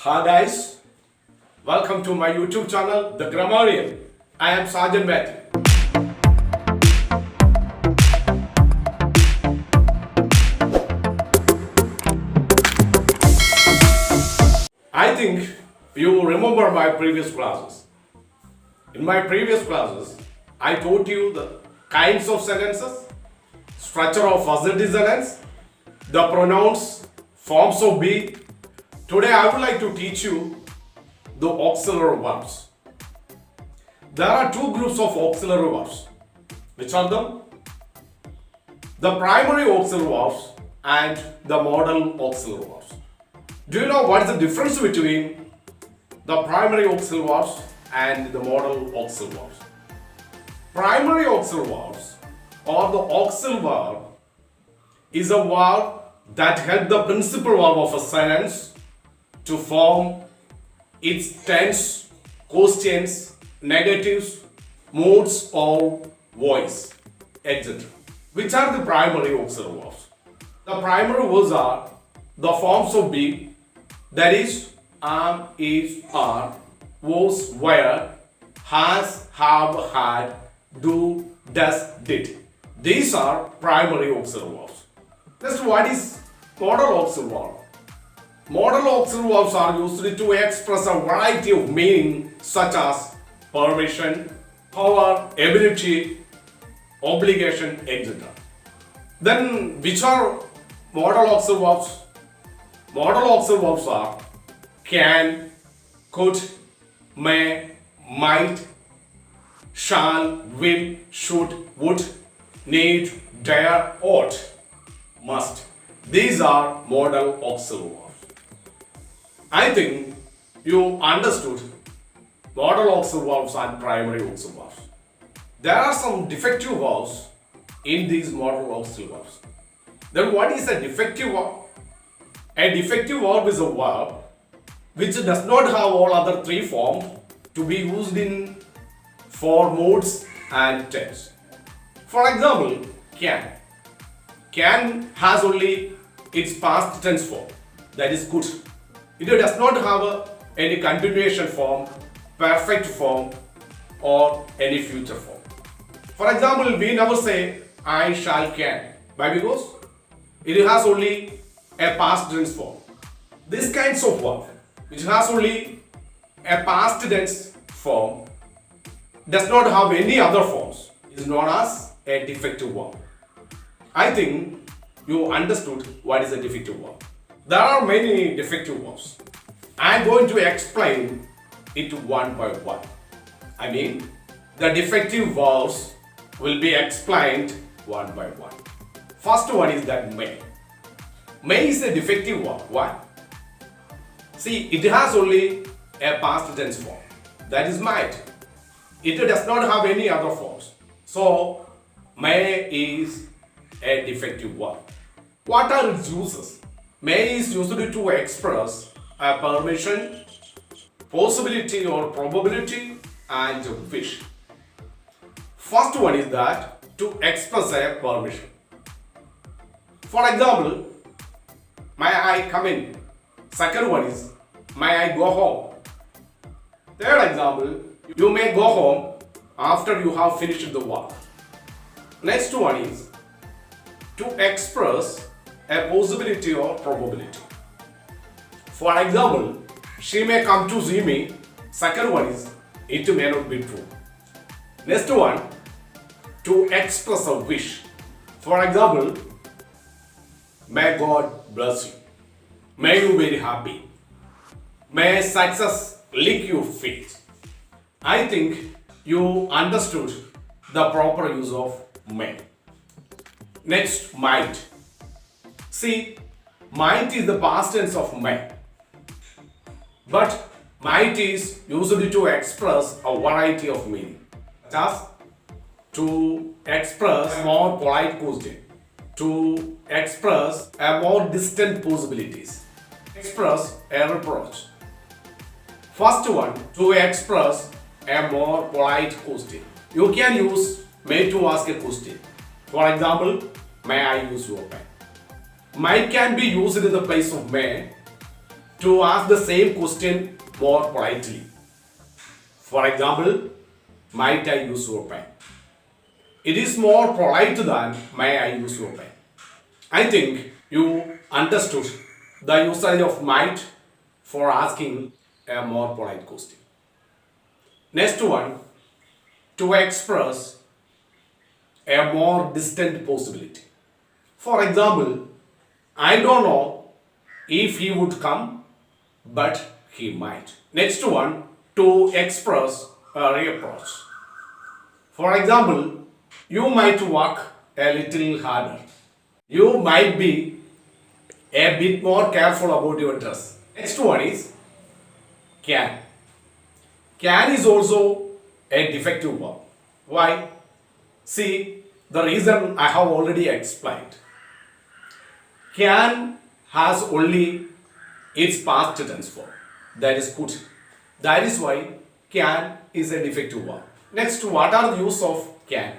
Hi guys, welcome to my YouTube channel, The Grammarian. I am Sergeant Matthew. I think you remember my previous classes. In my previous classes, I taught you the kinds of sentences, structure of assertive sentence, the pronouns, forms of be. Today I would like to teach you the auxiliary verbs. There are two groups of auxiliary verbs. Which are them? The primary auxiliary verbs and the modal auxiliary verbs. Do you know what is the difference between the primary auxiliary verbs and the modal auxiliary verbs? Primary auxiliary verbs or the auxiliary verb is a verb that helps the principal verb of a sentence to form its tense, questions, negatives, moods or voice, etc. Which are the primary auxiliary verbs? The primary verbs are the forms of be, that is am, is, are, was, were, has, have, had, do, does, did. These are primary auxiliary verbs. Next, what is modal auxiliary verb? Modal auxiliary verbs are used to express a variety of meaning such as permission, power, ability, obligation, etc. Then, which are modal auxiliary verbs? Modal auxiliary verbs are can, could, may, might, shall, will, should, would, need, dare, ought, must. These are modal auxiliary verbs. I think you understood modal auxiliary verbs and primary auxiliary verbs. There are some defective verbs in these modal auxiliary verbs. Then what is a defective verb? A defective verb is a verb which does not have all other three forms to be used in four modes and tense. For example, can. Can has only its past tense form, that is could. It does not have any continuation form, perfect form or any future form. For example, we never say I shall can. Why? Because it has only a past tense form. This kinds of verb which has only a past tense form does not have any other forms is known as a defective verb. I think you understood what is a defective verb. There are many defective verbs. I am going to explain it one by one. I mean, the defective verbs will be explained one by one. First one is that may. May is a defective verb. Why? See, it has only a past tense form. That is might. It does not have any other forms. So, may is a defective verb. What are its uses? May is used to express a permission, possibility or probability and wish. First one is that to express a permission. For example, may I come in? Second one is may I go home? Third example, you may go home after you have finished the work. Next one is to express a possibility or probability. For example, she may come to see me. Second one is it may not be true. Next one, to express a wish. For example, may God bless you. May you be very happy. May success lick your feet. I think you understood the proper use of may. Next, might. See, might is the past tense of may. But might is used to express a variety of meaning. Just to express a more polite question, to express a more distant possibilities, express a reproach. First one, to express a more polite question. You can use may to ask a question. For example, may I use your pen? Might can be used in the place of may to ask the same question more politely. For example, might I use your pen? It is more polite than may I use your pen. I think you understood the usage of might for asking a more polite question. Next one, to express a more distant possibility. For example, I don't know if he would come, but he might. Next one, to express a reproach. For example, you might work a little harder. You might be a bit more careful about your dress. Next one is can. Can is also a defective verb. Why? See, the reason I have already explained. Can has only its past tense form, that is could. That is why can is a defective verb. Next, what are the use of can?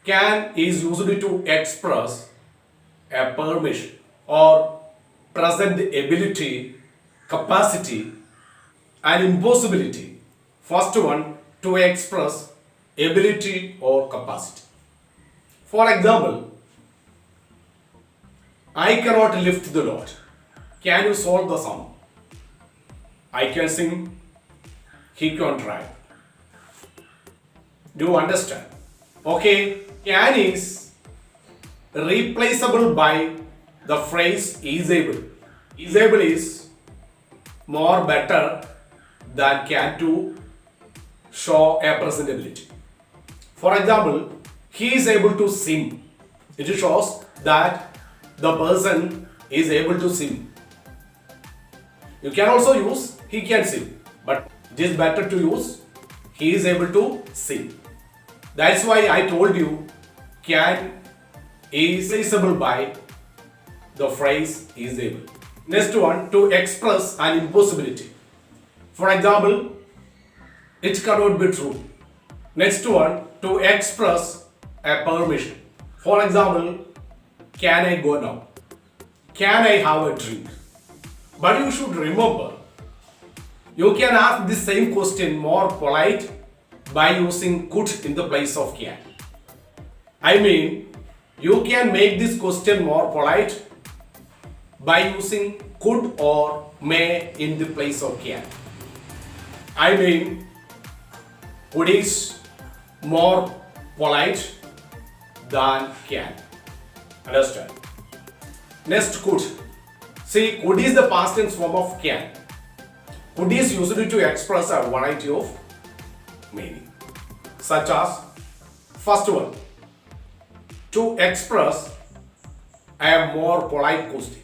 Can is used to express a permission or present ability, capacity, and impossibility. First one, to express ability or capacity. For example, I cannot lift the load. Can you solve the sum? I can sing, he can drive. Do you understand? Okay, can is replaceable by the phrase is able. Is able is more better than can to show a present ability. For example, he is able to sing. It shows that the person is able to sing. You can also use he can sing, but it is better to use he is able to sing. That's why I told you can is replaceable by the phrase is able. Next one, to express an impossibility. For example, it cannot be true. Next one, to express a permission. For example, can I go now? Can I have a drink? But you should remember, you can ask the same question more polite by using could in the place of can. I mean, you can make this question more polite by using could or may in the place of can. I mean, could is more polite than can. Understand? Next, could. See, could is the past tense form of can. Could is used to express a variety of meaning, such as first one, to express a more polite question.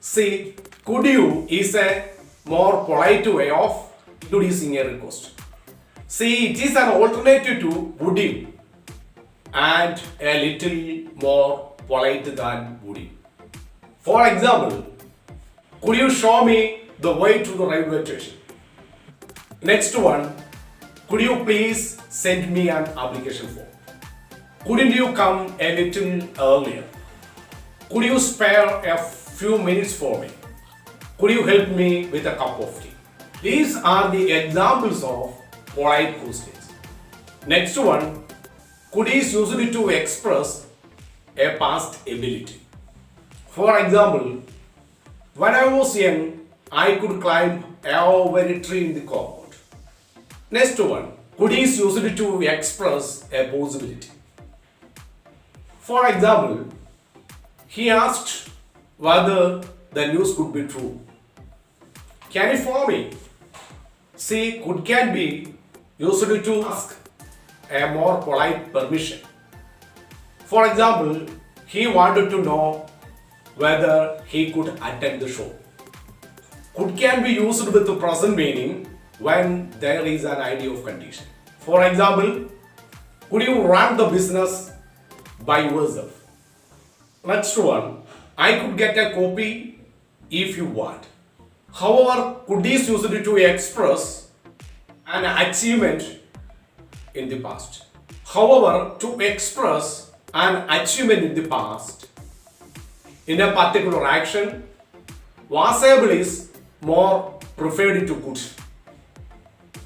See, could you is a more polite way of introducing a request. See, it is an alternative to would you and a little more polite than would you. For example, could you show me the way to the railway station? Next one, could you please send me an application form? Couldn't you come a little earlier? Could you spare a few minutes for me? Could you help me with a cup of tea? These are the examples of polite questions. Next one, could is used to express a past ability. For example, when I was young, I could climb every tree in the compound. Next one, could is used to express a possibility. For example, he asked whether the news could be true. Can you follow me? See, could can be used to ask a more polite permission. For example, he wanted to know whether he could attend the show. Could can be used with the present meaning when there is an idea of condition. For example, could you run the business by yourself? Next one, I could get a copy if you want. However, could is used to express an achievement in the past. However, to express an achievement in the past in a particular action Was able is more preferred to could.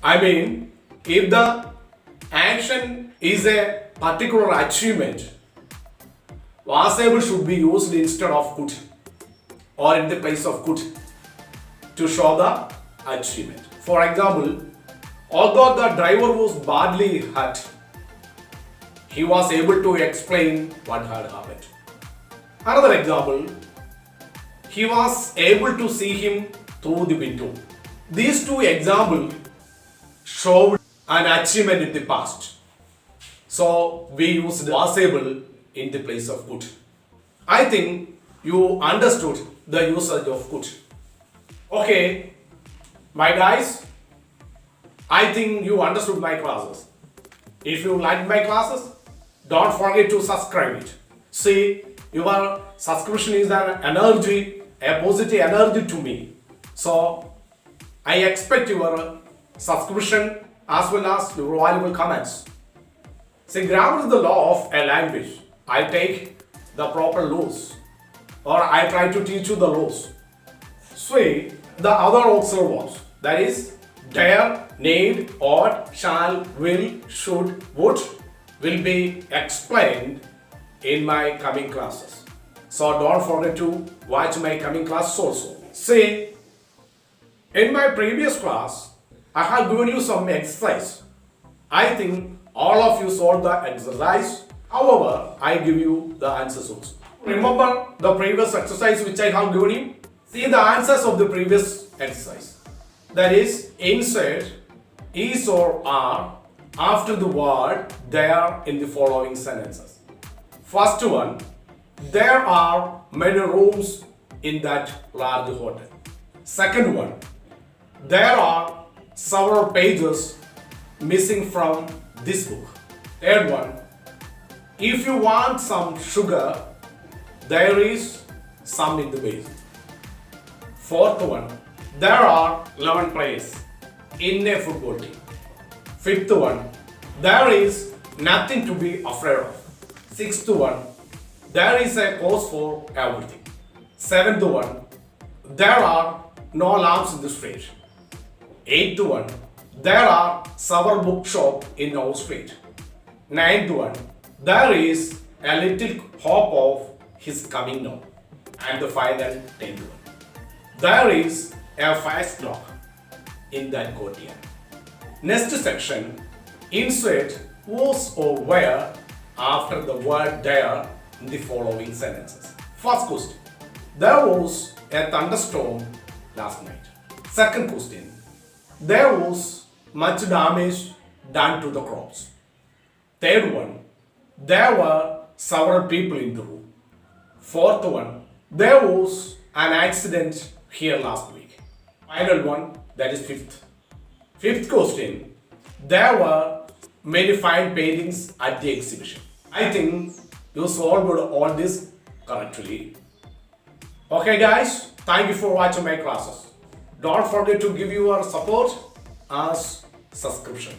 I mean, if the action is a particular achievement, was able should be used instead of could or in the place of could to show the achievement. For example, although the driver was badly hurt, he was able to explain what had happened. Another example, he was able to see him through the window. These two examples showed an achievement in the past. So we used was able in the place of could. I think you understood the usage of could. Okay, my guys, I think you understood my classes. If you like my classes, don't forget to subscribe it. See, your subscription is an energy, a positive energy to me. So, I expect your subscription as well as your valuable comments. See, grammar is the law of a language. I take the proper laws or I try to teach you the laws. See, the other auxiliary verbs, that is dare, need, ought, shall, will, should, would, will be explained in my coming classes. So don't forget to watch my coming classes also. See, in my previous class, I have given you some exercise. I think all of you solved the exercise. However, I give you the answers also. Remember the previous exercise which I have given you? See the answers of the previous exercise. That is, insert is or are after the word there in the following sentences. First one, there are many rooms in that large hotel. Second one, there are several pages missing from this book. Third one, if you want some sugar, there is some in the basin. Fourth one, there are 11 players in a football team. Fifth one, there is nothing to be afraid of. Sixth one, there is a cause for everything. Seventh one, there are no lamps in the street. Eighth one, there are several bookshops in our street. Ninth one, there is a little hope of his coming now. And the final 10th one, there is a fire clock in that courtyard. Next section, insert was or where after the word there in the following sentences. First question, there was a thunderstorm last night. Second question, there was much damage done to the crops. Third one, there were several people in the room. Fourth one, there was an accident here last week. Final one, that is fifth. Fifth question, there were many fine paintings at the exhibition. I think you solved all this correctly. Okay guys, thank you for watching my classes. Don't forget to give your support as subscription.